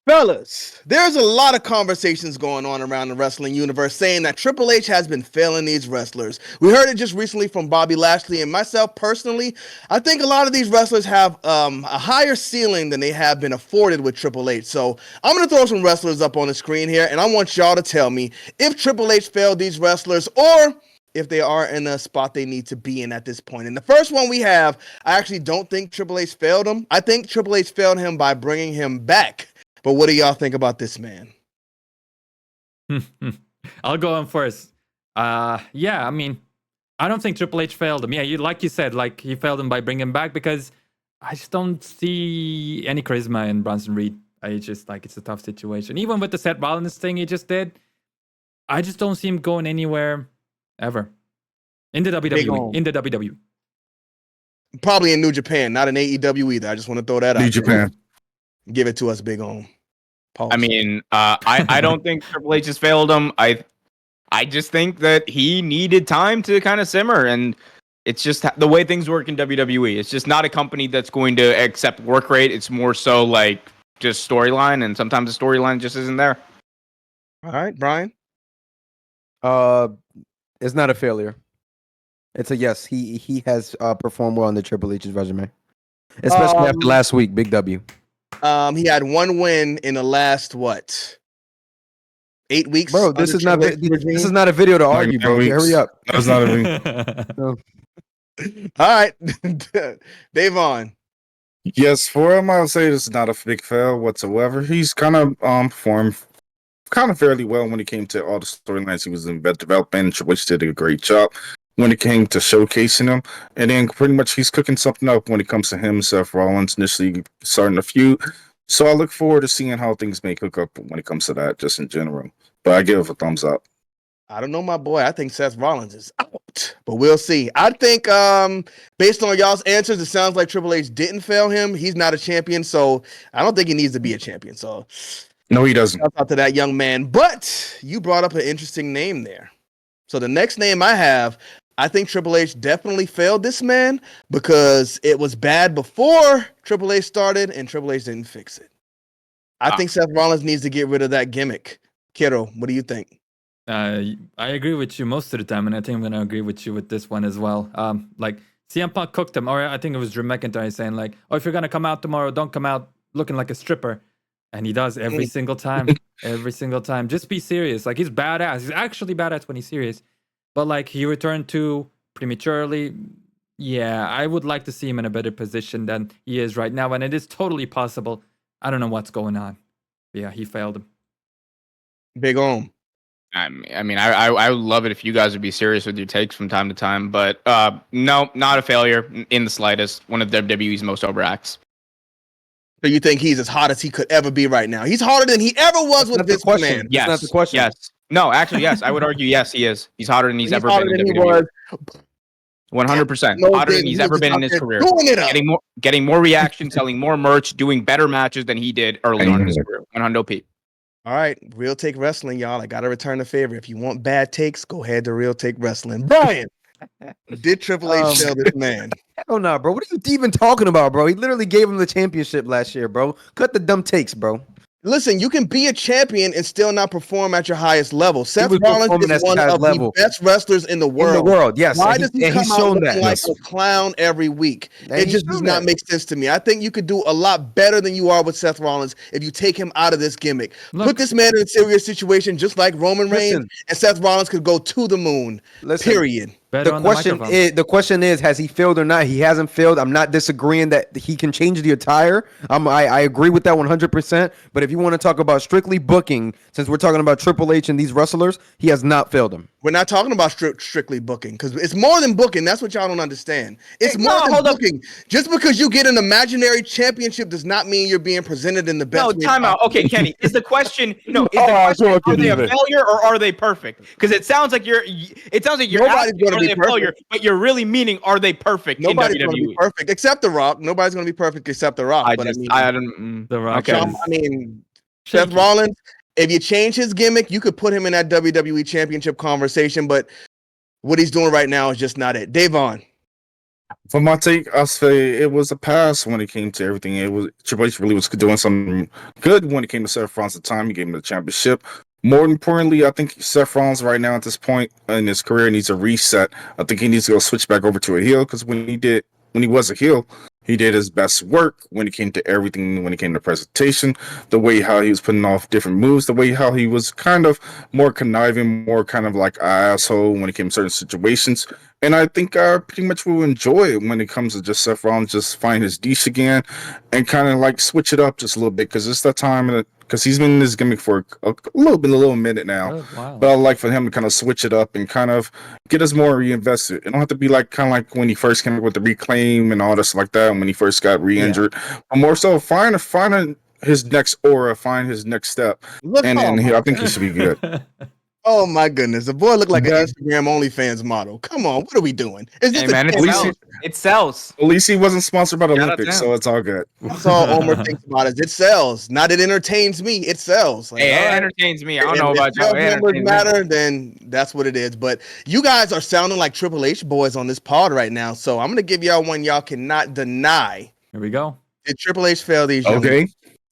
Fellas, there's a lot of conversations going on around the wrestling universe saying that Triple H has been failing these wrestlers. We heard it just recently from Bobby Lashley, and myself personally, I think a lot of these wrestlers have a higher ceiling than they have been afforded with Triple H. So I'm going to throw some wrestlers up on the screen here, and I want y'all to tell me if Triple H failed these wrestlers or if they are in a spot they need to be in at this point. And the first one we have, I actually don't think Triple H failed him. I think Triple H failed him by bringing him back. But what do y'all think about this man? I'll go on first. Yeah, I mean, I don't think Triple H failed him. Yeah, like you said, like he failed him by bringing him back because I just don't see any charisma in Bronson Reed. I just like it's a tough situation. Even with the Seth Rollins thing he just did, I just don't see him going anywhere ever in the WWE. In the WWE, probably in New Japan, not in AEW either. I just want to throw that out. New Japan. Give it to us, Big On. Pause. I mean, I don't think Triple H has failed him. I just think that he needed time to kind of simmer, and it's just the way things work in WWE. It's just not a company that's going to accept work rate. It's more so like just storyline, and sometimes the storyline just isn't there. All right, Brian. It's not a failure. It's a yes. He has performed well on the Triple H's resume, especially after last week. Big W. He had one win in the last 8 weeks. Bro, this is not a video to argue, bro. Hurry up. That's not a video. No. All right, Dave on. Yes, for him, I'll say this is not a big fail whatsoever. He's kind of performed kind of fairly well when it came to all the storylines he was in development, which did a great job when it came to showcasing him. And then pretty much he's cooking something up when it comes to him, Seth Rollins initially starting a feud. So I look forward to seeing how things may cook up when it comes to that, just in general. But I give it a thumbs up. I don't know, my boy. I think Seth Rollins is out, but we'll see. I think based on y'all's answers, it sounds like Triple H didn't fail him. He's not a champion, so I don't think he needs to be a champion. So no, he doesn't. Shout out to that young man. But you brought up an interesting name there. So the next name I have, I think Triple H definitely failed this man because it was bad before Triple H started and Triple H didn't fix it. I think Seth Rollins needs to get rid of that gimmick. Kiddo, what do you think? I agree with you most of the time, and I think I'm going to agree with you with this one as well. Like CM Punk cooked him, or I think it was Drew McIntyre saying like, "Oh, if you're going to come out tomorrow, don't come out looking like a stripper." And he does every single time. Every single time. Just be serious. Like, he's badass. He's actually badass when he's serious. But, like, he returned too prematurely. Yeah, I would like to see him in a better position than he is right now. And it is totally possible. I don't know what's going on. But yeah, he failed him. Big Om. I mean, I would love it if you guys would be serious with your takes from time to time. But no, not a failure in the slightest. One of WWE's most over acts. So you think he's as hot as he could ever be right now? He's hotter than he ever was with this man. Yes. That's not the question. Yes. No, actually, yes. I would argue, yes, he is. He's hotter than he's ever been in WWE. 100%. Hotter than he's ever been in his career. Getting more reaction, selling more merch, doing better matches than he did early on in his career. 100p. All right, Real Take Wrestling, y'all. I got to return the favor. If you want bad takes, go ahead to Real Take Wrestling. Brian, did Triple H fail this man? Hell no, bro. What are you even talking about, bro? He literally gave him the championship last year, bro. Cut the dumb takes, bro. Listen, you can be a champion and still not perform at your highest level. Seth Rollins is one of the best wrestlers in the world. Yes. Why does he come out looking like a clown every week? It just does not make sense to me. I think you could do a lot better than you are with Seth Rollins if you take him out of this gimmick. Put this man in a serious situation just like Roman Reigns, and Seth Rollins could go to the moon. Period. The question is, has he failed or not? He hasn't failed. I'm not disagreeing that he can change the attire. I agree with that 100%. But if you want to talk about strictly booking, since we're talking about Triple H and these wrestlers, he has not failed him. We're not talking about strictly booking because it's more than booking. That's what y'all don't understand. It's more than booking. Just because you get an imaginary championship does not mean you're being presented in the best way. No, time out. Okay, Kenny, is the question are they a failure or are they perfect? Because it sounds like you're nobody's going to be perfect. Failure, but you're really meaning, are they perfect Nobody's in WWE? Going to be perfect except The Rock. Nobody's going to be perfect except The Rock. The Rock. Okay. I mean, Seth Rollins, if you change his gimmick, you could put him in that WWE Championship conversation, but what he's doing right now is just not it. Davon. For my take, I'll say it was a pass when it came to everything. It was Triple H really was doing something good when it came to Seth Rollins at the time. He gave him the championship. More importantly, I think Seth Rollins right now at this point in his career needs a reset. I think he needs to go switch back over to a heel because when he was a heel, he did his best work when it came to everything, when it came to presentation, the way how he was putting off different moves, the way how he was kind of more conniving, more kind of like an asshole when it came to certain situations. And I think I pretty much will enjoy it when it comes to just Seth Rollins just find his niche again and kind of like switch it up just a little bit because it's that time because he's been in this gimmick for a little minute now. Oh, wow. But I'd like for him to kind of switch it up and kind of get us more reinvested. It don't have to be like kind of like when he first came up with the reclaim and all this like that, when he first got re-injured. But more so, find his next aura, find his next step, Look, and oh, I think he should be good. oh my goodness, the boy looked like an Yeah. Instagram OnlyFans model. Come on, what are we doing? Is this Hey a man, it cameo? sells. It sells. At least he wasn't sponsored by the Shout out Olympics, to him. so it's all good. That's all Omer thinks about is it sells. Not it entertains me. It sells. Like, Hey, all it right. entertains me. I don't If- know if about y'all. sales It numbers entertains me. matter, then that's what it is. But you guys are sounding like Triple H boys on this pod right now. So I'm gonna give y'all one y'all cannot deny. Here we go. Did Triple H fail these young Okay.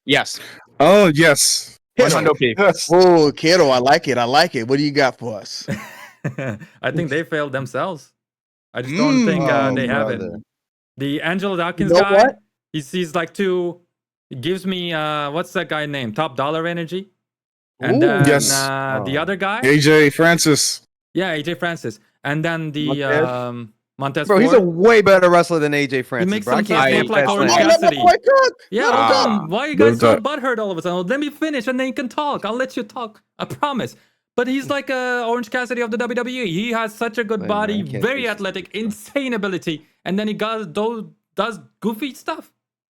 Yes. Oh yes. Hit 'em. Hundo P. Yes. Oh, kiddo, I like it. I like it. What do you got for us? I think they failed themselves. I just don't think Oh, they have it. brother. The Angelo Dawkins know guy, what? he's like too. He gives me what's that guy name? Top Dollar energy. Ooh. And then Yes. the other guy, AJ Francis. yeah, AJ Francis, and then the Montez. Montez Bro, he's a Ford. way better wrestler than AJ Francis. makes bro. I himself can't look stand like that Orange thing. Oh, let my Cassidy. boy cook. Yeah, Let him hold cook. on. Why are you guys so Those are- butthurt all of a sudden? Let me finish and then you can talk. I'll let you talk. I promise. But he's like Orange Cassidy of the WWE. He has such a good Hey, body, man, can't very say shit. athletic, insane ability, and then he does goofy stuff.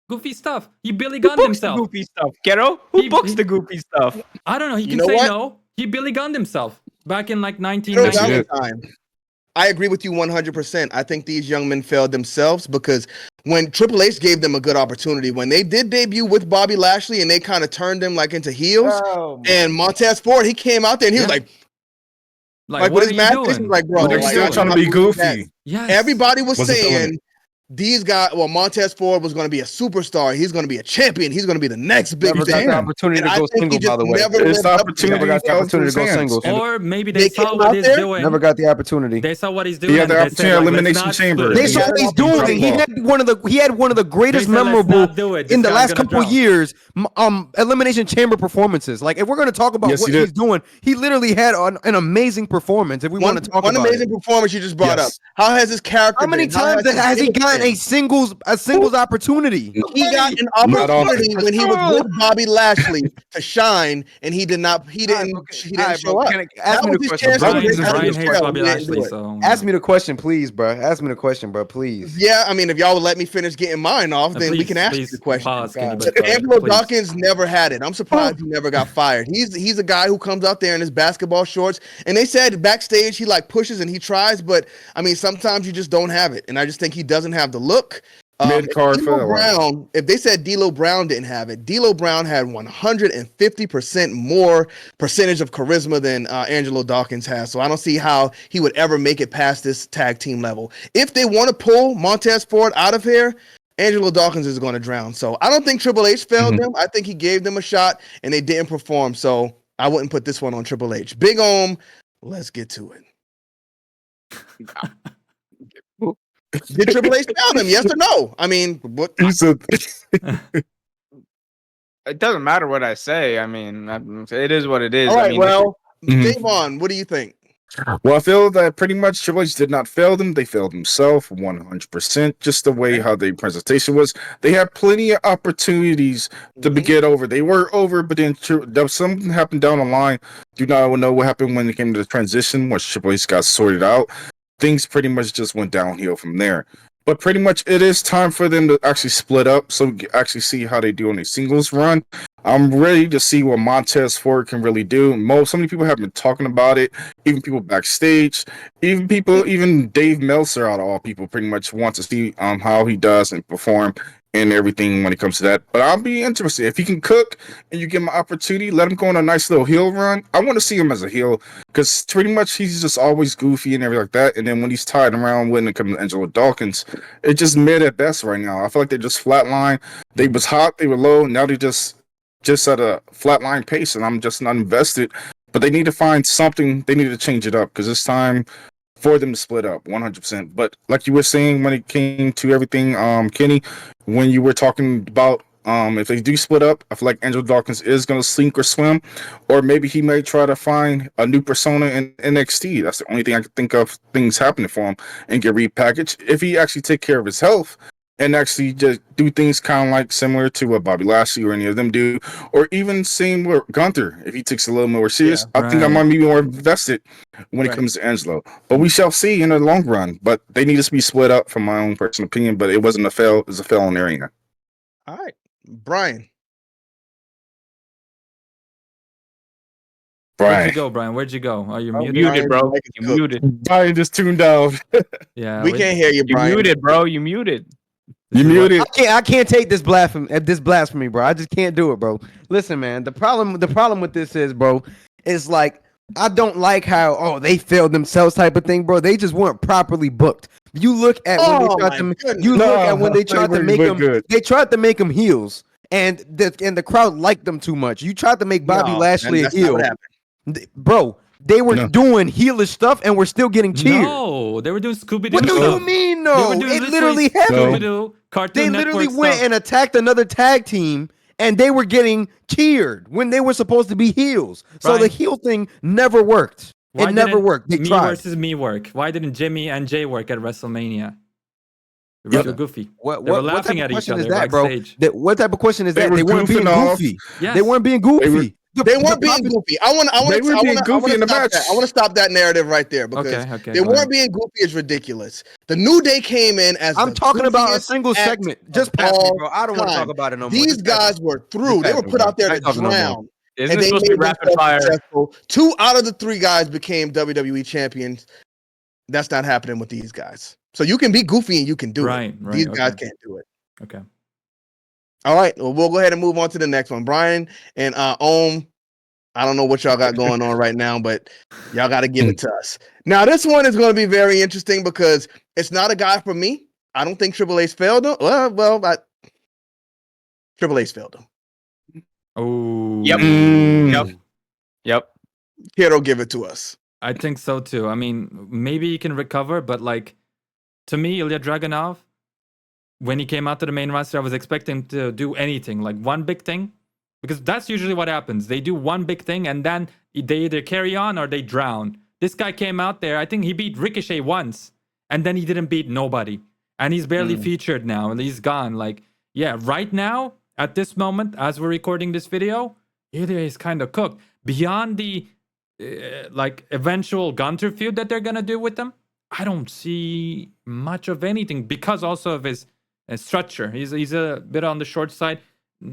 Goofy stuff. He Billy Who Gunned books the himself. goofy stuff, Kiddo? Who He- books he- the goofy stuff? I don't know. He You can know say what? no. He Billy Gunned himself back in like Kiddo 1990. did. Valentine. I agree with you 100%. I think these young men failed themselves because when Triple H gave them a good opportunity, when they did debut with Bobby Lashley and they kind of turned them like into heels, Oh, and Montez Ford, he came out there and he was Yeah. like Like, with what his are you match, he was doing? like, bro, What are They're you like, still doing? trying to be goofy. Yes. Everybody was Wasn't feeling saying these guys, well, Montez Ford was going to be a superstar. He's going to be a champion. He's going to be the next big never got thing. the Damn. opportunity And to I go think single, he just by the way. never It's lived the up to opportunity. Never got the fell opportunity through to go his hands. singles. And Or maybe They they saw came what out he's there, doing. Never got the opportunity. They saw what he's doing. he had and the they said, opportunity at like, let's Elimination not Chamber. split They it. saw Yeah. what he's Drop doing. He ball. had one of the They greatest said, let's memorable not do it. This in the guy's last gonna couple drown. years elimination chamber performances. Like if we're gonna talk about Yes, what he did. he's doing, he literally had an amazing performance. If we want to talk one about amazing it, performance you just brought Yes. up. How has his character how many been? How times his has he gimmick gotten been? a singles opportunity? He got an Not opportunity often. when he was with Bobby Lashley to shine, and he didn't show up. Ask me That the was his question. chance bro. to Brian- break out of Brian his hates shell. Bobby He didn't Lashley, do it. so Ask me the question, please, bro. Ask me the question, bro. Please. Yeah, I mean, if y'all would let me finish getting mine off, then we can ask you the question. Pause, Kenny, God. but Angelo please. Dawkins never had it. I'm surprised he never got fired. He's a guy who comes out there in his basketball shorts, and they said backstage he like pushes and he tries, but I mean sometimes you just don't have it, and I just think he doesn't have the look. Mid-card D'Lo fella. Brown, if they said D'Lo Brown didn't have it, D'Lo Brown had 150% more percentage of charisma than Angelo Dawkins has. So I don't see how he would ever make it past this tag team level. If they want to pull Montez Ford out of here, Angelo Dawkins is going to drown. So I don't think Triple H failed them. I think he gave them a shot and they didn't perform. So I wouldn't put this one on Triple H. Big Om, let's get to it. Did Triple H fail them? Yes or no? I mean, what? He said, It doesn't matter what I say. I mean, it is what it is. All I right, mean, well, Mhm. Davon, what do you think? well, I feel that pretty much Triple H did not fail them. They failed themselves 100%. Just the way how the presentation was. They had plenty of opportunities to get over. They were over, but then something happened down the line. Do not know what happened when it came to the transition, once Triple H got sorted out. Things pretty much just went downhill from there. But pretty much it is time for them to actually split up so we can actually see how they do on a singles run. I'm ready to see what Montez Ford can really do. So many people have been talking about it, even people backstage, even Dave Meltzer out of all people pretty much want to see how he does and perform and everything when it comes to that. But I'll be interested if he can cook and you give him an opportunity. Let him go on a nice little heel run. I want to see him as a heel because pretty much he's just always goofy and everything like that. And then when he's tied around when it comes to Angelo Dawkins, it's just mid at best right now. I feel like they just flatline. They was hot, they were low. Now they just at a flatline pace, and I'm just not invested. But they need to find something. They need to change it up because it's time for them to split up 100%. But like you were saying when it came to everything, Kenny, when you were talking about if they do split up, I feel like Angelo Dawkins is going to sink or swim, or maybe he may try to find a new persona in NXT. That's the only thing I can think of things happening for him and get repackaged. If he actually take care of his health and actually just do things kind of like similar to what Bobby Lashley or any of them do, or even same with Gunther, if he takes a little more serious, I think I might be more invested when it comes to Angelo. But we shall see in the long run. But they need to be split up, from my own personal opinion. But it wasn't a fail; it was a fail in area. All right, Brian. Where'd you go, Brian? Where'd you go? Are you You muted? muted, bro. You muted. Brian just tuned out. Yeah, We can't hear you, You Brian. muted, bro. You muted. You muted. I can't take this blasphemy, bro. I just can't do it, bro. Listen, man. The problem with this is, bro, is like I don't like how they failed themselves type of thing, bro. They just weren't properly booked. You look at when they tried to make them. Good. They tried to make them heels, and the crowd liked them too much. You tried to make Bobby Lashley a heel, bro. They were doing heelish stuff and we're still getting cheered. No, they were doing Scooby-Doo. What do you mean, no? It literally happened. They literally went and attacked another tag team and they were getting cheered when they were supposed to be heels. So the heel thing never worked. It never worked. They tried. versus me work. Why didn't Jimmy and Jay work at WrestleMania? They were so goofy. They were laughing at each other backstage. What type of question is that? They They weren't being goofing goofy. Yes. They weren't being goofy. They weren't being goofy. I want to stop that narrative right there because they weren't being goofy is ridiculous. The New Day came in as I'm talking about a single segment. Just pass me, bro. I don't want to talk about it no more. These guys were through. They were put out there to drown. Isn't it supposed to be rapid fire? Successful. 2 out of the 3 guys became WWE champions. That's not happening with these guys. So you can be goofy and you can do it. These guys can't do it. Okay. All right, well, we'll go ahead and move on to the next one. Brian and Ohm, I don't know what y'all got going on right now, but y'all got to give it to us. Now, this one is going to be very interesting because it's not a guy for me. I don't think Triple H failed him. Triple H failed him. Oh. Yep. Kiddo, give it to us. I think so too. I mean, maybe he can recover, but like, to me, Ilya Dragunov, when he came out to the main roster, I was expecting him to do anything, like one big thing, because that's usually what happens. They do one big thing and then they either carry on or they drown. This guy came out there, I think he beat Ricochet once, and then he didn't beat nobody. And he's barely featured now, and he's gone. Like, yeah, right now, at this moment, as we're recording this video, Ilya is kind of cooked. Beyond the eventual Gunter feud that they're gonna do with them, I don't see much of anything because also of his structure. He's a bit on the short side.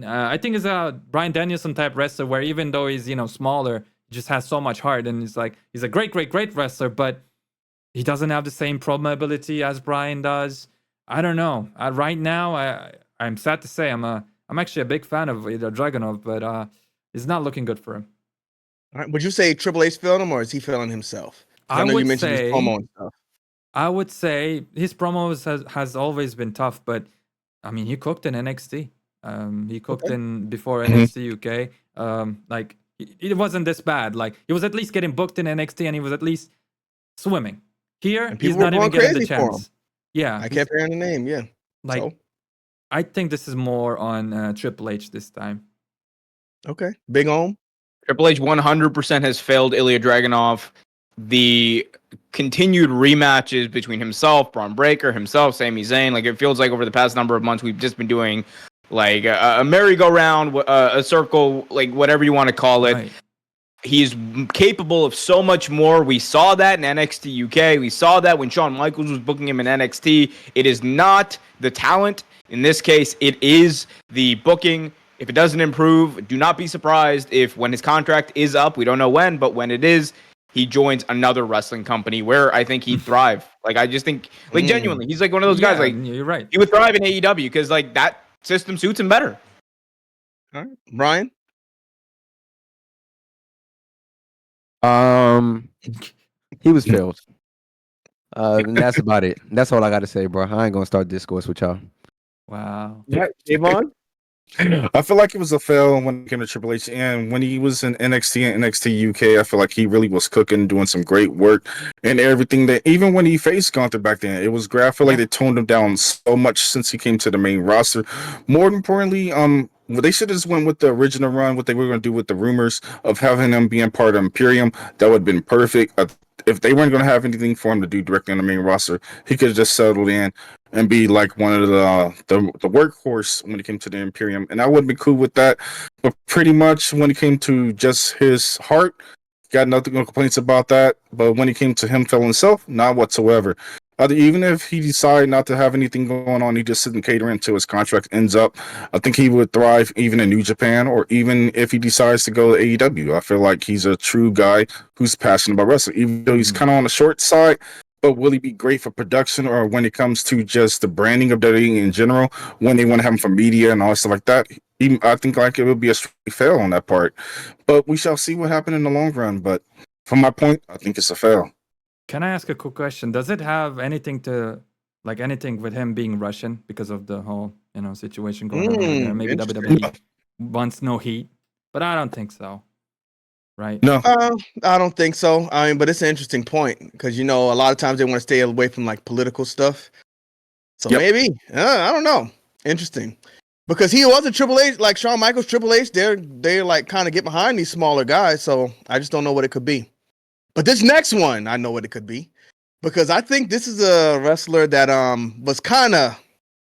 I think he's a Bryan Danielson type wrestler where even though he's smaller, he just has so much heart, and he's a great wrestler, but he doesn't have the same pro mobility as Bryan does. I don't know. Right now, I'm sad to say I'm actually a big fan of either Dragunov, but it's not looking good for him. All right, would you say Triple H failed him or is he failing himself? I know you mentioned his promo and stuff. I would say his promos has always been tough, but I mean, he cooked in NXT. He cooked in before NXT UK. It wasn't this bad. Like, he was at least getting booked in NXT and he was at least swimming. Here, he's not even getting the chance. Yeah. I kept hearing the name, yeah. I think this is more on Triple H this time. Okay. Big Ohm? Triple H 100% has failed Ilya Dragunov. The continued rematches between himself, Braun Breaker, himself, Sami Zayn, like, it feels like over the past number of months we've just been doing like a merry-go-round, a circle, like whatever you want to call it. Right. He's capable of so much more. We saw that in NXT UK. We saw that when Shawn Michaels was booking him in NXT. It is not the talent. In this case, it is the booking. If it doesn't improve, do not be surprised if when his contract is up, we don't know when, but when it is, he joins another wrestling company where I think he'd thrive. Like, I just think, like, genuinely, he's like one of those guys, like, you're right. He would thrive in AEW because, like, that system suits him better. All right, Brian. He was failed. And that's about it. That's all I got to say, bro. I ain't gonna start discourse with y'all. Wow. Yeah, Javon. I feel like it was a fail when it came to Triple H, and when he was in NXT and NXT UK, I feel like he really was cooking, doing some great work, and everything. That even when he faced Gunther back then, it was great. I feel like they toned him down so much since he came to the main roster. More importantly, well, they should have just went with the original run, what they were going to do with the rumors of having him being part of Imperium. That would have been perfect. If they weren't going to have anything for him to do directly on the main roster, he could have just settled in and be like one of the workhorse when it came to the Imperium, and I would have been cool with that. But pretty much when it came to just his heart, got nothing no complaints about that. But when it came to him feeling himself, not whatsoever. Even if he decided not to have anything going on, he just sit and cater until his contract ends up. I think he would thrive even in New Japan, or even if he decides to go to AEW. I feel like he's a true guy who's passionate about wrestling, even though he's kind of on the short side. But will he be great for production, or when it comes to just the branding of WWE in general, when they want to have him for media and all stuff like that? I think like it would be a straight fail on that part. But we shall see what happens in the long run. But from my point, I think it's a fail. Can I ask a quick question? Does it have anything with him being Russian because of the whole, situation going on over there? Maybe interesting. WWE wants no heat, but I don't think so. Right? No. I don't think so. I mean, but it's an interesting point because a lot of times they want to stay away from like political stuff. So maybe I don't know. Interesting, because he was a Triple H, like Shawn Michaels, Triple H. They like kind of get behind these smaller guys. So I just don't know what it could be. But this next one, I know what it could be, because I think this is a wrestler that was kind of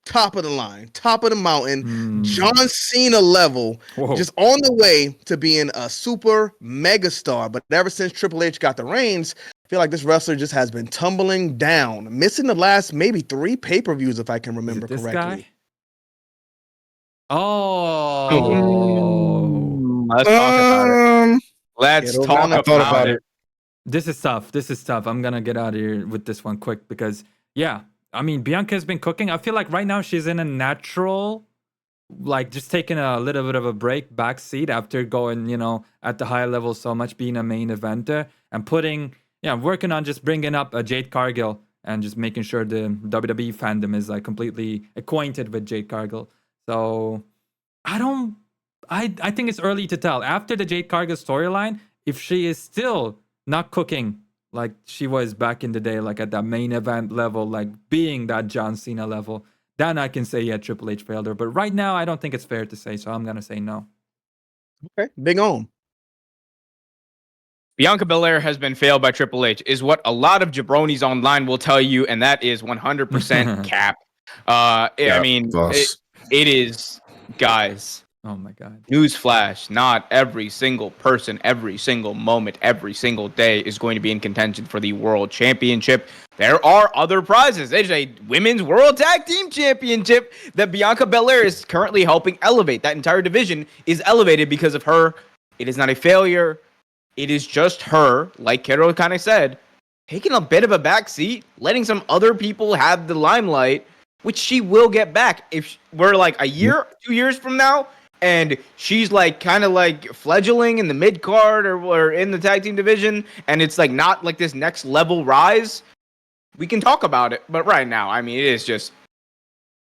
top of the line, top of the mountain, John Cena level, just on the way to being a super mega star. But ever since Triple H got the reins, I feel like this wrestler just has been tumbling down, missing the last maybe 3 pay-per-views, if I can remember this correctly. guy? Oh, Let's talk about it. Let's Quiero talk ganar. about it. this is tough. I'm gonna get out of here with this one quick because I mean, Bianca's been cooking. I feel like right now she's in a natural, like just taking a little bit of a break, back seat after going, at the high level so much, being a main eventer and working on just bringing up Jade Cargill and just making sure the WWE fandom is like completely acquainted with Jade Cargill. So I think it's early to tell. After the Jade Cargill storyline, if she is still not cooking like she was back in the day, like at that main event level, like being that John Cena level, then I can say, Triple H failed her. But right now, I don't think it's fair to say, so I'm going to say no. Okay, big on. Bianca Belair has been failed by Triple H, is what a lot of jabronis online will tell you, and that is 100% cap. I mean, it is, guys. Oh my God. Newsflash, not every single person, every single moment, every single day is going to be in contention for the World Championship. There are other prizes. There's a Women's World Tag Team Championship that Bianca Belair is currently helping elevate. That entire division is elevated because of her. It is not a failure. It is just her, like Carol kind of said, taking a bit of a back seat, letting some other people have the limelight, which she will get back. If we're like a year, 2 years from now, and she's like kind of like fledgling in the mid card or in the tag team division, and it's like not like this next level rise, we can talk about it. But right now, I mean,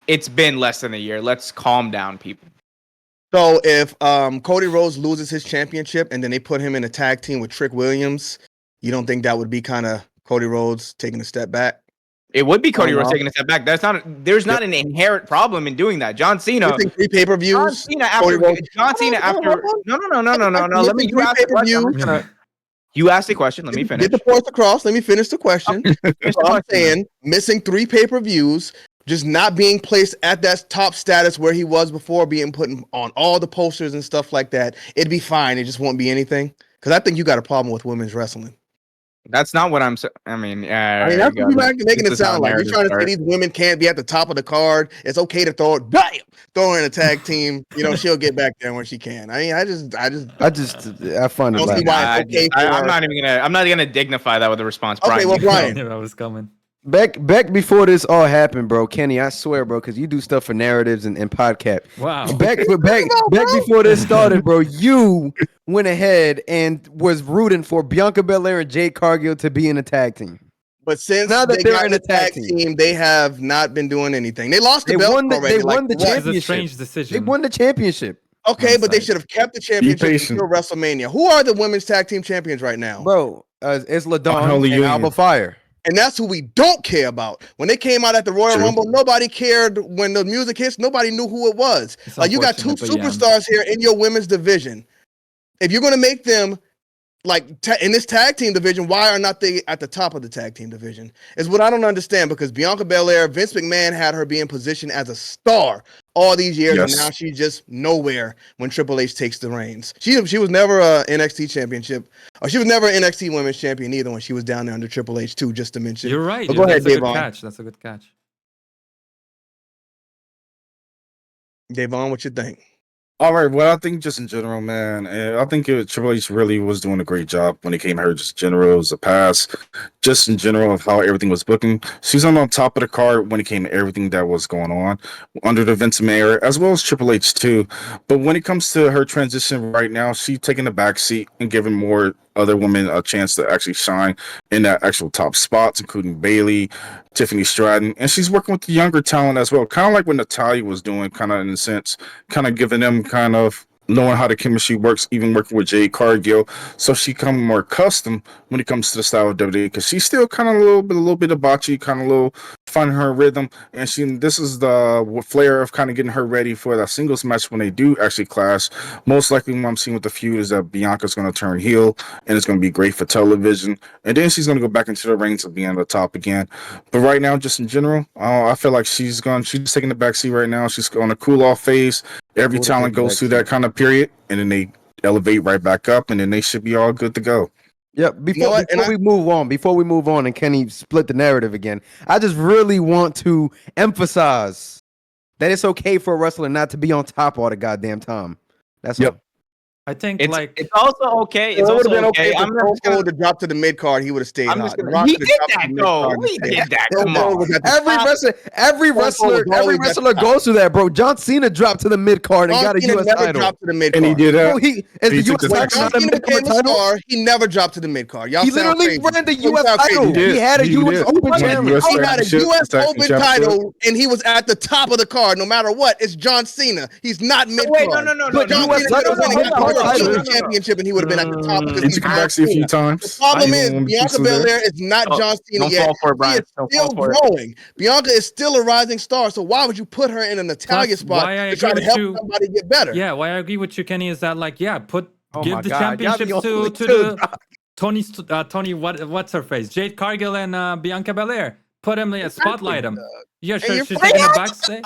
it's been less than a year. Let's calm down, people. So if Cody Rhodes loses his championship and then they put him in a tag team with Trick Williams, you don't think that would be kind of Cody Rhodes taking a step back? It would be Cody Rhodes taking a step back. There's not an inherent problem in doing that. John Cena. You think 3 pay-per-views? John Cena after. No. Let me. You asked a question. Let me finish. Get the points across. Let me finish the question. I'm saying missing 3 pay-per-views, just not being placed at that top status where he was before, being put on all the posters and stuff like that. It'd be fine. It just won't be anything. Because I think you got a problem with women's wrestling. That's not what I'm saying. I mean, that's what you're making it sound like. You're trying to say these women can't be at the top of the card. It's okay to throw her in a tag team. She'll get back there when she can. I mean, I find it. I'm not gonna dignify that with a response. Okay, Brian, well, Brian, I knew that was coming. Back before this all happened, bro. Kenny, I swear, bro, because you do stuff for narratives and podcast. Wow. Back before this started, bro, you went ahead and was rooting for Bianca Belair and Jade Cargill to be in a tag team. But since Now that they they're got in the a tag tag team, they have not been doing anything. They lost the They belt won the, already. they won the what? Which is a championship. strange They decision. won the championship, Okay, but they Hindsight. should have kept the championship patient. until WrestleMania. Who are the women's tag team champions right now? bro. It's LaDawn Unholy and Union. Alba Fire. And that's who we don't care about. When they came out at the Royal True. Rumble, nobody cared. When the music hits, nobody knew who it was. It's Like, you got two unfortunate, but yeah. superstars here in your women's division. If you're going to make them like in this tag team division, why are not they at the top of the tag team division? Is what I don't understand, because Bianca Belair, Vince McMahon had her being positioned as a star all these years, Yes. and now she's just nowhere when Triple H takes the reins. She was never a NXT championship, or she was never an NXT Women's Champion either when she was down there under Triple H too, just to mention. You're right. But go ahead, That's a good Davon. catch. That's a good catch. Davon, what you think? All right, well, I think just in general, man, I think Triple H really was doing a great job when it came to her. Just general, it was a pass. Just in general of how everything was booking, she's on top of the card when it came to everything that was going on under the Vince McMahon era, as well as Triple H too. But when it comes to her transition right now, she's taking the back seat and giving more other women a chance to actually shine in that actual top spots, including Bayley, Tiffany Stratton, and she's working with the younger talent as well, kind of like what Natalya was doing, kind of in a sense, kind of giving them kind of knowing how the chemistry works, even working with Jade Cargill, so she come more accustomed when it comes to the style of WWE, because she's still kind of a little bit of botchy, kind of a little finding her rhythm, and this is the flair of kind of getting her ready for that singles match when they do actually clash. Most likely, what I'm seeing with the feud is that Bianca's going to turn heel, and it's going to be great for television, and then she's going to go back into the rings of being on the top again. But right now, just in general, I feel like she's taking the back seat right now. She's on a cool off phase. Every Cool to talent take the goes back through seat. that kind of period, and then they elevate right back up, and then they should be all good to go. Yep. Before what? And we move on, and Kenny split the narrative again. I just really want to emphasize that it's okay for a wrestler not to be on top all the goddamn time. That's Yep. all. I think It's like it's also okay. It's It would also have been okay. okay I'm for not just gonna. to drop to the mid card. He would have stayed I'm hot. just gonna. Rock He could've did dropped to that the though. mid-card and He stayed. did that. Stone Come Cold on. was at the Every top. wrestler, was always at the top. goes through that, bro. John Cena dropped to the mid card and John got a Cena U.S. never title. dropped to the mid And he card. did that. Bro, is He the took U.S. the When title John not a Cena mid became card a title? star, he never dropped to the mid card. Y'all He sound literally crazy. ran the You U.S. sound crazy. title. did. He had a He U.S. did. Open He had challenge. US He had a Championship, U.S. tag team Open championship. title, and he was at the top of the card. No matter what, it's John Cena. He's not mid card. Wait, no. But John US Cena could have titles went are and got the mid-card World titles. Heavyweight Championship, and he would have been at the top because He he's took it John back a few Cena. The times. problem I is don't Bianca want to Belair is not Oh, John Cena don't yet. fall for it, She Brian. is Don't still fall for it. growing. Bianca is still a rising star. So why would you put her in a Natalia Plus, spot why I to try agree to with help you- somebody get better? yeah, why I agree with you, Kenny, is that like Oh give my the God, y'all the championships only to two. Tony what's her face, Jade Cargill and Bianca Belair. Put them, spotlight them. Yeah, And sure, you're she's fine. taking a back seat.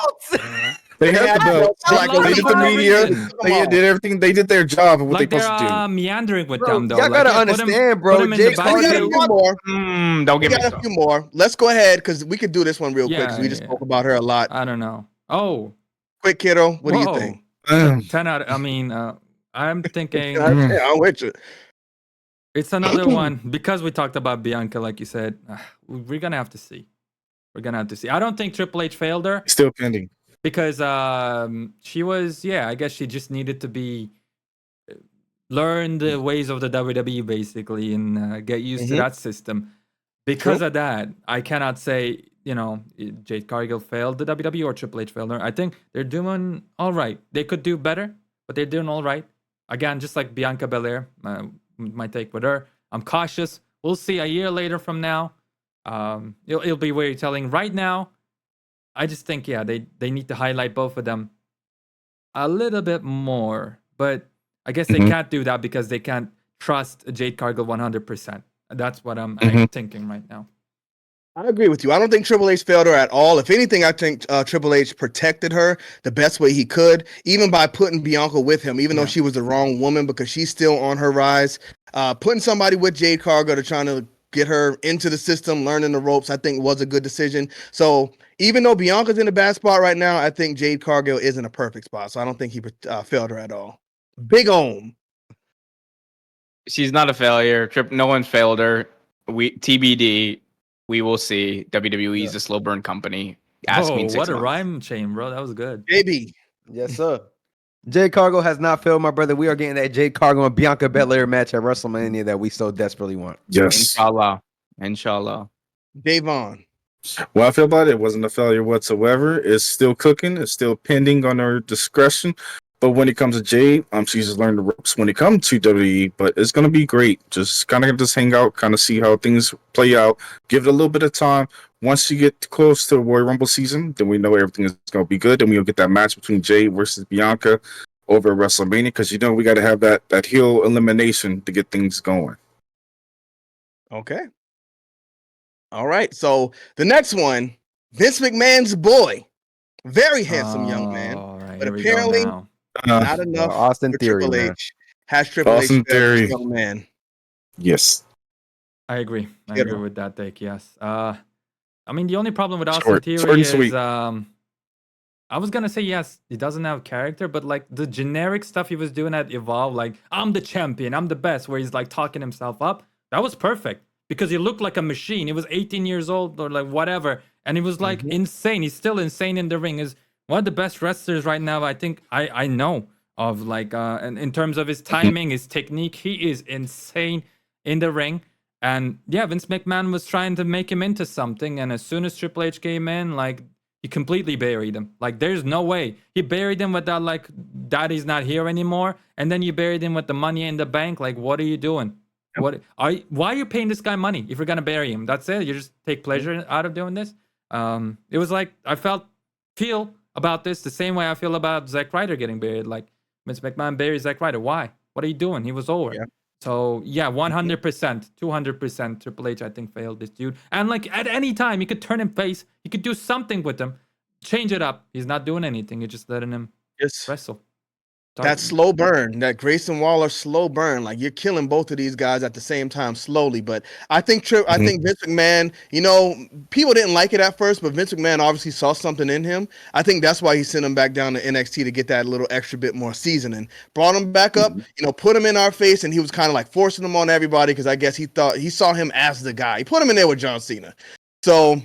They They had had the the belts. belts like They They did for the no media. reason. They did everything. They did their job of what Like they they're supposed to do. meandering with Bro, them though. y'all Like, gotta yeah, put 'em- understand, bro. Put them in Jade the back We got a Cargill- seat. few more. Don't We get me got a started. few more. Let's go ahead because we could do this one real quick because we just Yeah. spoke about her a lot. I don't know. Oh, Quick, kiddo. What do you whoa. think? 10 out. I mean, I'm thinking I'm with you. it's another one because we talked about Bianca, like you said. We're gonna have to see. We're gonna have to see. I don't think Triple H failed her Still pending. because she was. Yeah, I guess she just needed to be learn the ways of the WWE basically and get used to Mhm. that system. Because True. of that, I cannot say Jade Cargill failed the WWE or Triple H failed her. I think they're doing all right. They could do better, but they're doing all right. Again, just like Bianca Belair, my take with her. I'm cautious. We'll see a year later from now. It'll be very telling. Right now, I just think they need to highlight both of them a little bit more. But I guess they can't do that because they can't trust Jade Cargill 100%. That's what I'm thinking right now. I agree with you. I don't think Triple H failed her at all. If anything, I think Triple H protected her the best way he could, even by putting Bianca with him, even though she was the wrong woman because she's still on her rise. Putting somebody with Jade Cargill to trying to get her into the system, learning the ropes, I think was a good decision. So even though Bianca's in a bad spot right now, I think Jade Cargill is in a perfect spot. So I don't think he failed her at all. Big Ohm. She's not a failure. No one failed her. TBD. we will see. WWE is a slow burn company. Ask me in 6 what a months. rhyme chain, bro. That was good. JB. Yes, sir. Jade Cargo has not failed, my brother. We are getting that Jade Cargo and Bianca Belair match at WrestleMania that we so desperately want. Yes. Inshallah. Davon. What I feel about it wasn't a failure whatsoever. It's still cooking. It's still pending on her discretion. But when it comes to Jade, she's just learned the ropes when it comes to WWE. But it's gonna be great. Just kind of hang out, kind of see how things play out. Give it a little bit of time. Once you get close to the Royal Rumble season, then we know everything is gonna be good, and we'll get that match between Jade versus Bianca over at WrestleMania, because we got to have that heel elimination to get things going. Okay. All right. So the next one, Vince McMahon's boy, very handsome young man, All right, but here we go apparently now. not enough Austin for Theory, Triple man. H. Has Triple Austin H failed this Theory. young man? Yes. I agree. I Get agree him. with that take. Yes. I mean, the only problem with Austin Short Theory and is, sweet. I was gonna say yes, he doesn't have character, but like the generic stuff he was doing at Evolve, like I'm the champion, I'm the best, where he's like talking himself up, that was perfect because he looked like a machine. He was 18 years old or like whatever, and he was like insane. He's still insane in the ring. Is one of the best wrestlers right now. I think I know of, like and in terms of his timing, his technique, he is insane in the ring. And yeah, Vince McMahon was trying to make him into something, and as soon as Triple H came in, like he completely buried him. Like there's no way. He buried him with that, like, daddy's not here anymore, and then you buried him with the Money in the Bank. Like, what are you doing? Why are you paying this guy money if you're gonna bury him? That's it. You just take pleasure out of doing this. It was like I feel about this the same way I feel about Zack Ryder getting buried. Like Vince McMahon buried Zack Ryder. Why? What are you doing? He was over. Yeah. So yeah, 100%, 200%. Triple H, I think, failed this dude. And like at any time, he could turn him face. He could do something with him, change it up. He's not doing anything. You're just letting him Just wrestle. that slow burn, that Grayson Waller slow burn, like you're killing both of these guys at the same time slowly. But I think I think Vince McMahon, people didn't like it at first, but Vince McMahon obviously saw something in him. I think that's why he sent him back down to NXT to get that little extra bit more seasoning. Brought him back up, put him in our face, and he was kind of like forcing him on everybody because I guess he thought he saw him as the guy. He put him in there with John Cena. So,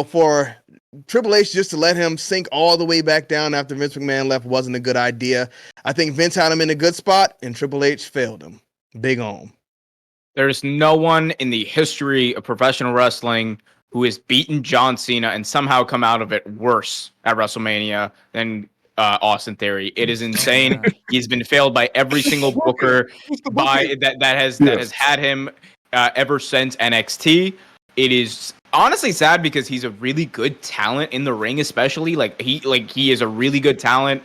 for Triple H just to let him sink all the way back down after Vince McMahon left wasn't a good idea. I think Vince had him in a good spot, and Triple H failed him. Big on. There's no one in the history of professional wrestling who has beaten John Cena and somehow come out of it worse at WrestleMania than Austin Theory. It is insane. He's been failed by every single booker that has had him ever since NXT. It is honestly sad because he's a really good talent in the ring, especially he is a really good talent.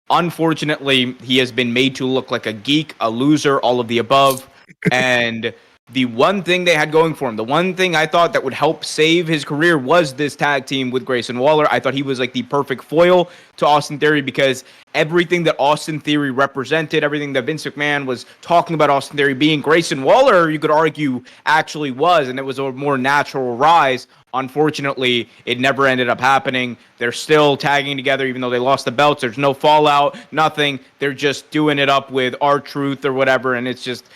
Unfortunately, he has been made to look like a geek, a loser, all of the above. And the one thing they had going for him, the one thing I thought that would help save his career was this tag team with Grayson Waller. I thought he was like the perfect foil to Austin Theory because everything that Austin Theory represented, everything that Vince McMahon was talking about Austin Theory being, Grayson Waller, you could argue, actually was, and it was a more natural rise. Unfortunately, it never ended up happening. They're still tagging together, even though they lost the belts. There's no fallout, nothing. They're just doing it up with R-Truth or whatever, and it's just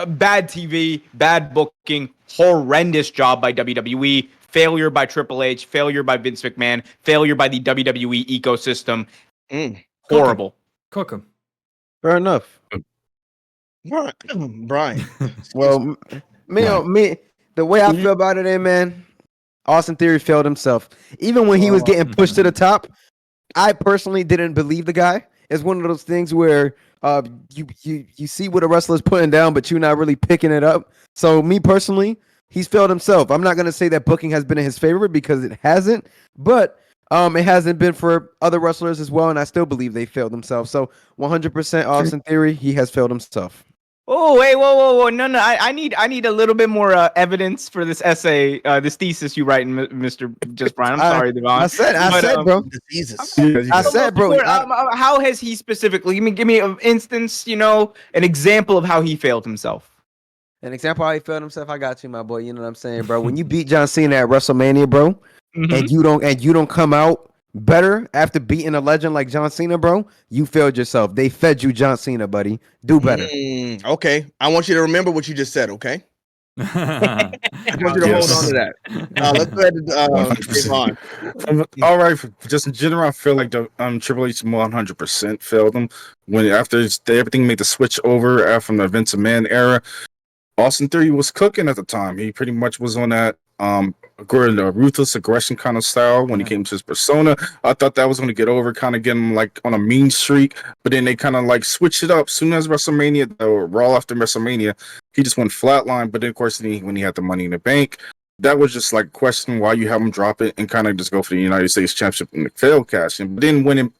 bad TV, bad booking, horrendous job by WWE, failure by Triple H, failure by Vince McMahon, failure by the WWE ecosystem. Horrible. Cook him. Fair enough. Brian. Well, me, the way I feel about it, man, Austin Theory failed himself. Even when he was getting pushed to the top, I personally didn't believe the guy. It's one of those things where you see what a wrestler's putting down, but you're not really picking it up. So me personally, he's failed himself. I'm not gonna say that booking has been in his favor because it hasn't, but it hasn't been for other wrestlers as well, and I still believe they failed themselves. So 100% Austin Theory, he has failed himself. Oh, wait, whoa. No. I need a little bit more evidence for this essay, this thesis you write, Mr. Just Brian. I'm sorry, Devon. I said, bro. Jesus. I said, bro. How has he specifically? Give me an instance, an example of how he failed himself. An example how he failed himself. I got you, my boy. You know what I'm saying, bro? When you beat John Cena at WrestleMania, bro, and you don't come out better after beating a legend like John Cena, bro, you failed yourself. They fed you John Cena, buddy. Do better. Okay. I want you to remember what you just said, okay? I want you to hold on to that. Let's go ahead and 100%. Javon. All right, just in general, I feel like the Triple H 100% failed him when everything made the switch over from the Vince McMahon era. Austin Theory was cooking at the time. He pretty much was on that ruthless aggression kind of style when he came to his persona. I thought that was going to get over, kind of get him like on a mean streak, but then they kind of like switched it up. Soon as WrestleMania, or Raw after WrestleMania, he just went flatline. But then, of course, when he had the Money in the Bank, that was just like a question why you have him drop it and kind of just go for the United States Championship in the fail cash. But then when it,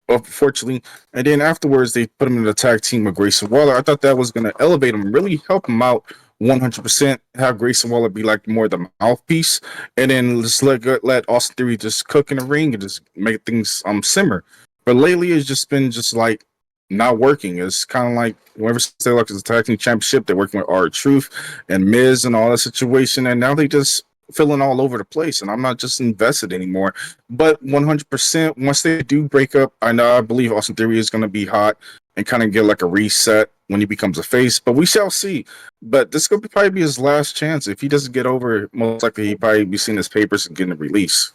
unfortunately, and then afterwards they put him in the tag team with Grayson Waller. I thought that was going to elevate him, really help him out 100%. Have Grayson Waller be like more the mouthpiece, and then just let Austin Theory just cook in the ring and just make things simmer. But lately, it's just been just like not working. It's kind of like whenever they like the tag team championship, they're working with R-Truth and Miz and all that situation, and now they just filling all over the place, and I'm not just invested anymore. But 100%, once they do break up, I believe Austin Theory is going to be hot and kind of get like a reset when he becomes a face. But we shall see. But this could probably be his last chance. If he doesn't get over, most likely he'd probably be seeing his papers and getting a release.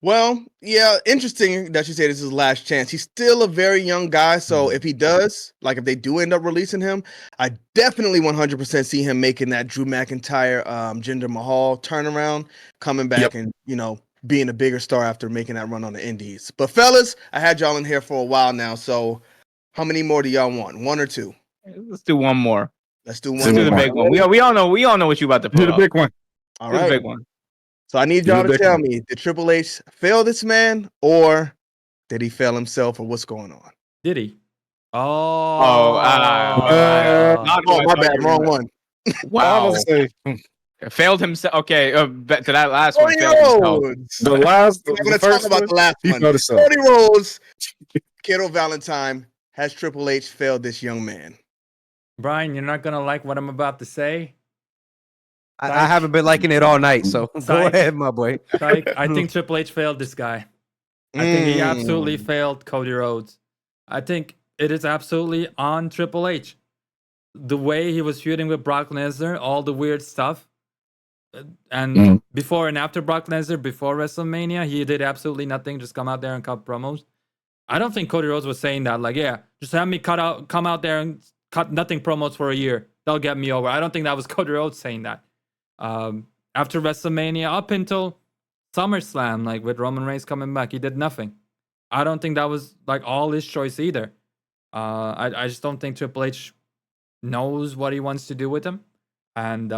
Well, yeah, interesting that you say this is his last chance. He's still a very young guy, so if he does, like if they do end up releasing him, I definitely 100% see him making that Drew McIntyre, Jinder Mahal turnaround, coming back and, being a bigger star after making that run on the Indies. But fellas, I had y'all in here for a while now, so how many more do y'all want? One or two? Let's do one more. Let's do one. Let's do the big one. We all know what you about to put. Do the big one. All do right. the big one. So I need y'all to tell me, did Triple H fail this man, or did he fail himself, or what's going on? Did he? Oh, my bad, wrong one. Wow. Failed himself. Okay, to that last one. The last. I'm going to talk about the last one. Cody Rhodes, Kiddo Valentine, has Triple H failed this young man? Brian, you're not going to like what I'm about to say. I haven't been liking it all night, so go ahead, my boy. I think Triple H failed this guy. I think he absolutely failed Cody Rhodes. I think it is absolutely on Triple H. The way he was feuding with Brock Lesnar, all the weird stuff. And before and after Brock Lesnar, before WrestleMania, he did absolutely nothing, just come out there and cut promos. I don't think Cody Rhodes was saying that, like, yeah, just have me come out there and cut nothing promos for a year. They'll get me over. I don't think that was Cody Rhodes saying that. After WrestleMania, up until SummerSlam, like with Roman Reigns coming back, he did nothing. I don't think that was like all his choice either. I just don't think Triple H knows what he wants to do with him, and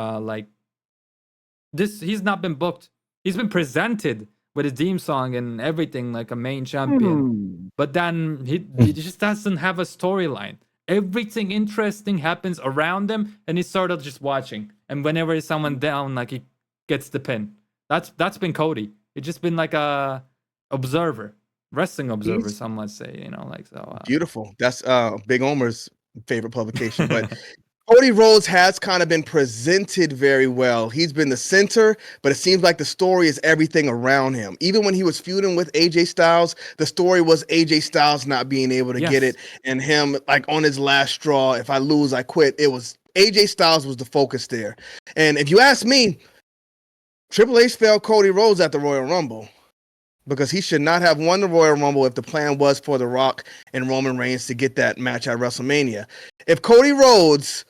he's not been booked. He's been presented with his theme song and everything like a main champion, but then he just doesn't have a storyline. Everything interesting happens around him, and he's sort of just watching. And whenever he's someone down, like he gets the pin. That's been Cody. It's just been like a observer, wrestling observer. Some might say, so. Beautiful. That's Big Omer's favorite publication. But Cody Rhodes has kind of been presented very well. He's been the center, but it seems like the story is everything around him. Even when he was feuding with AJ Styles, the story was AJ Styles not being able to get it, and him like on his last straw. If I lose, I quit. It was AJ Styles was the focus there. And if you ask me, Triple H failed Cody Rhodes at the Royal Rumble because he should not have won the Royal Rumble if the plan was for The Rock and Roman Reigns to get that match at WrestleMania. If Cody Rhodes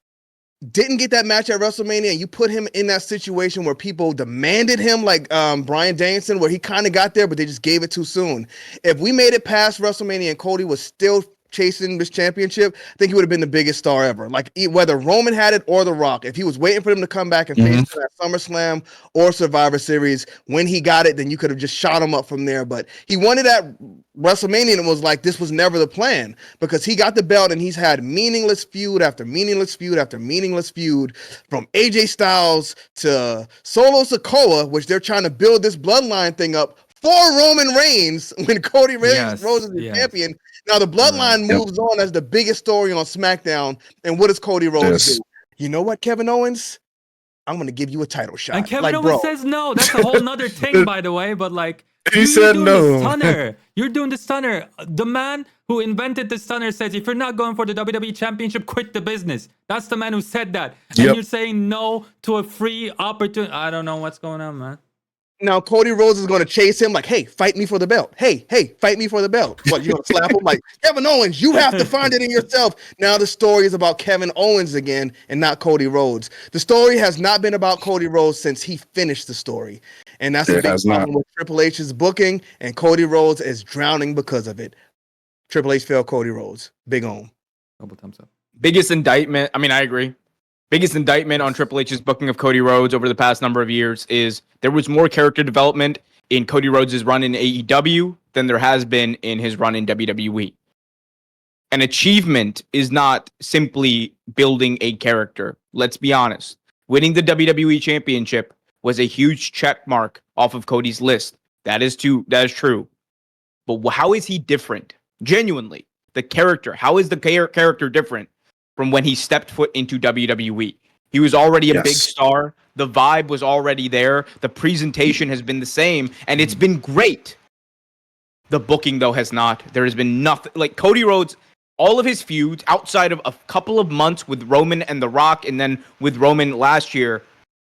didn't get that match at WrestleMania and you put him in that situation where people demanded him, like Bryan Danielson, where he kind of got there, but they just gave it too soon. If we made it past WrestleMania and Cody was still chasing this championship, I think he would have been the biggest star ever. Like whether Roman had it or The Rock, if he was waiting for him to come back and face him at SummerSlam or Survivor Series, when he got it, then you could have just shot him up from there. But he won it at WrestleMania, and it was like this was never the plan because he got the belt and he's had meaningless feud after meaningless feud after meaningless feud, from AJ Styles to Solo Sikoa, which they're trying to build this bloodline thing up for Roman Reigns when Cody Rhodes is the champion. Now the bloodline moves on as the biggest story on SmackDown. And what does Cody Rhodes do? You know what, Kevin Owens? I'm going to give you a title shot. And Kevin Owens says no. That's a whole nother thing, by the way. But like, He said doing no. the stunner. You're doing the stunner. The man who invented the stunner says, if you're not going for the WWE Championship, quit the business. That's the man who said that. And Yep. you're saying no to a free opportunity. I don't know what's going on, man. Now Cody Rhodes is going to chase him like, hey, fight me for the belt. Hey, fight me for the belt. What, you going to slap him? Like, Kevin Owens, you have to find it in yourself. Now the story is about Kevin Owens again and not Cody Rhodes. The story has not been about Cody Rhodes since he finished the story. And that's a It big has problem not. with Triple H's booking, and Cody Rhodes is drowning because of it. Triple H failed Cody Rhodes. Big Ohm. Double thumbs up. Biggest indictment. I mean, I agree. Biggest indictment on Triple H's booking of Cody Rhodes over the past number of years is there was more character development in Cody Rhodes' run in AEW than there has been in his run in WWE. An achievement is not simply building a character. Let's be honest. Winning the WWE Championship was a huge check mark off of Cody's list. That is true. But how is he different? Genuinely, the character. How is the character different from when he stepped foot into WWE? He was already a big star. The vibe was already there. The presentation has been the same, and it's been great. The booking, though, has not. There has been nothing. Like Cody Rhodes, all of his feuds, outside of a couple of months with Roman and The Rock, and then with Roman last year,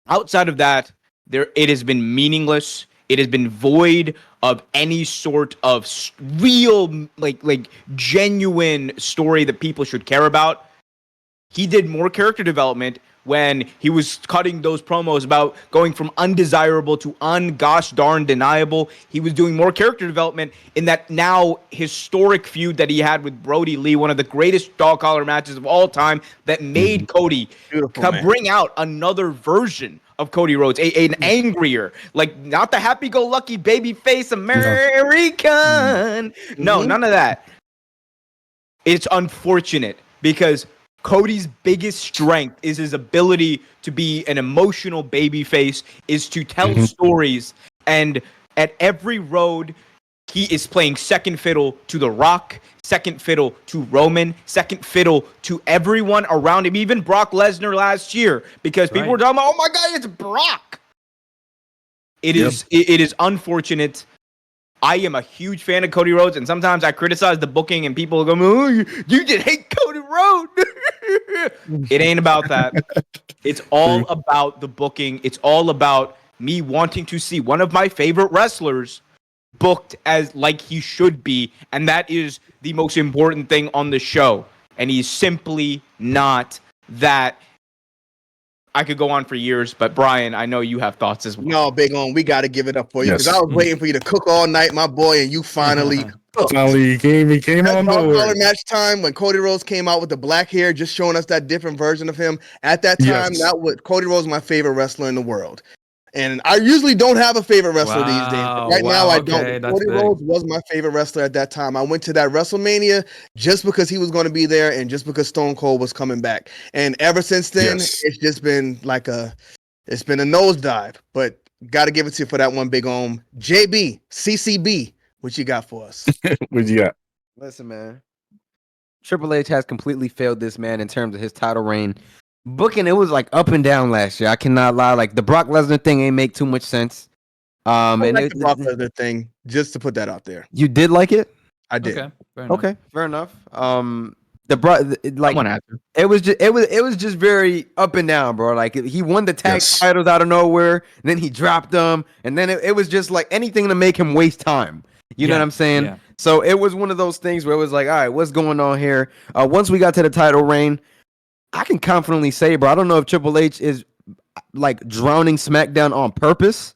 outside of that, it has been meaningless. It has been void of any sort of real, like genuine story that people should care about. He did more character development when he was cutting those promos about going from undesirable to gosh darn deniable. He was doing more character development in that now historic feud that he had with Brody Lee, one of the greatest dog collar matches of all time, that made Cody bring out another version of Cody Rhodes, an angrier, like not the happy-go-lucky babyface American. No, none of that. It's unfortunate because Cody's biggest strength is his ability to be an emotional babyface, is to tell stories, and at every road, he is playing second fiddle to The Rock, second fiddle to Roman, second fiddle to everyone around him, even Brock Lesnar last year, because people were talking about, oh my God, it's Brock. It is unfortunate. I am a huge fan of Cody Rhodes, and sometimes I criticize the booking, and people go, oh, you just hate Cody Rhodes. It ain't about that. It's all about the booking. It's all about me wanting to see one of my favorite wrestlers booked as like he should be, and that is the most important thing on the show. And he's simply not that. I could go on for years, but Brian, I know you have thoughts as well. No, Big On, we got to give it up for you because I was waiting for you to cook all night, my boy, and you finally cooked. Finally, he came on board. Match time when Cody Rhodes came out with the black hair, just showing us that different version of him. At that time, Cody Rhodes was my favorite wrestler in the world. And I usually don't have a favorite wrestler these days. Right now, I don't. Cody Rhodes was my favorite wrestler at that time. I went to that WrestleMania just because he was going to be there and just because Stone Cold was coming back. And ever since then, it's just been like it's been a nosedive. But got to give it to you for that one, Big Om. JB, CCB, what you got for us? What you got? Listen, man. Triple H has completely failed this man in terms of his title reign. Booking, it was like up and down last year. I cannot lie. Like the Brock Lesnar thing ain't make too much sense. I like the Brock Lesnar thing, just to put that out there. You did like it? I did. Okay, fair enough. It was just very up and down, bro. Like he won the tag titles out of nowhere, and then he dropped them, and then it was just like anything to make him waste time. You know what I'm saying? Yeah. So it was one of those things where it was like, all right, what's going on here? Once we got to the title reign, I can confidently say, bro, I don't know if Triple H is like drowning SmackDown on purpose,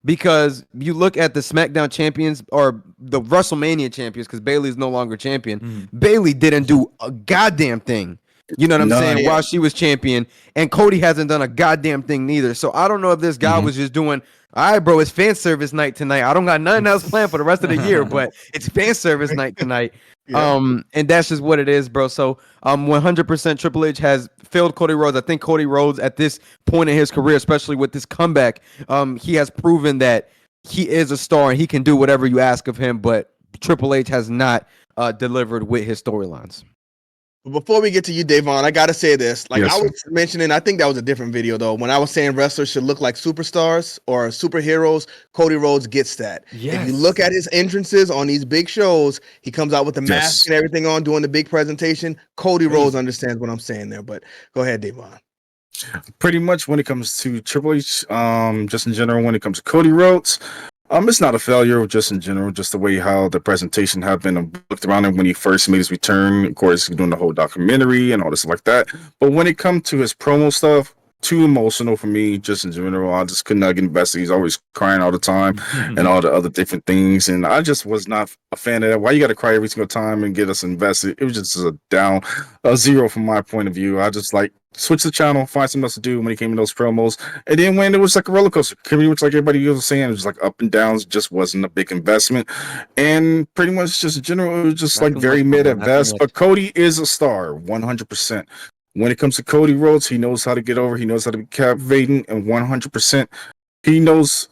because you look at the SmackDown champions or the WrestleMania champions, because Bayley is no longer champion. Bayley didn't do a goddamn thing. You know what I'm saying? While she was champion, and Cody hasn't done a goddamn thing neither. So I don't know if this guy was just doing, all right, bro, it's fan service night tonight. I don't got nothing else planned for the rest of the year, but it's fan service night tonight. And that's just what it is, bro. So 100% Triple H has failed Cody Rhodes. I think Cody Rhodes at this point in his career, especially with this comeback, he has proven that he is a star and he can do whatever you ask of him, but Triple H has not delivered with his storylines. But before we get to you, Davon, I gotta say this. Like Yes, I sir. was mentioning, I think that was a different video though. When I was saying wrestlers should look like superstars or superheroes, Cody Rhodes gets that. If you look at his entrances on these big shows, he comes out with the mask Yes. and everything on, doing the big presentation. Cody Crazy. Rhodes understands what I'm saying there. But go ahead, Davon. Pretty much when it comes to Triple H, just in general, when it comes to Cody Rhodes, it's not a failure just in general, just the way how the presentation have been looked around him when he first made his return, of course, doing the whole documentary and all this like that. But when it comes to his promo stuff, too emotional for me, just in general. I just could not get invested. He's always crying all the time and all the other different things. And I just was not a fan of that. Why you got to cry every single time and get us invested? It was just a zero from my point of view. I just like switch the channel, find something else to do when he came in those promos. And then when it was like a roller coaster, pretty much like everybody was saying, it was like up and downs, just wasn't a big investment. And pretty much just in general, it was just Not like too very much, mid bro, at not too best. much. But Cody is a star, 100%. When it comes to Cody Rhodes, he knows how to get over. He knows how to be captivating, and 100%, he knows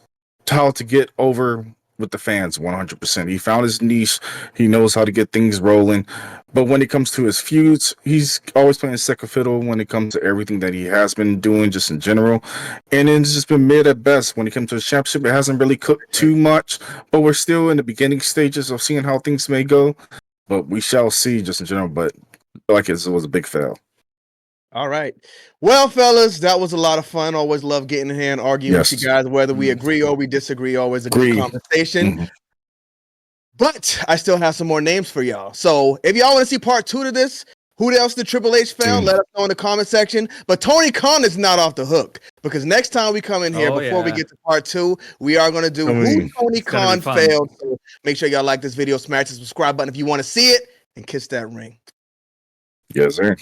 how to get over with the fans. 100%. He found his niche. He knows how to get things rolling. But when it comes to his feuds, he's always playing second fiddle when it comes to everything that he has been doing, just in general. And it's just been mid at best. When it comes to the championship, it hasn't really cooked too much. But we're still in the beginning stages of seeing how things may go. But we shall see, just in general. But I feel like it was a big fail. All right. Well, fellas, that was a lot of fun. Always love getting in here and arguing with you Yes. guys, whether we agree or we disagree. Always a good Agree. conversation. Mhm. But I still have some more names for y'all. So if y'all want to see part 2 to this, who else did Triple H fail? Dude. Let us know in the comment section. But Tony Khan is not off the hook because next time we come in here, Oh, before we yeah. get to part 2, we are going to do I who mean, Tony it's gonna Khan be fun. failed. So make sure y'all like this video, smash the subscribe button if you want to see it, and kiss that ring. Yes, sir.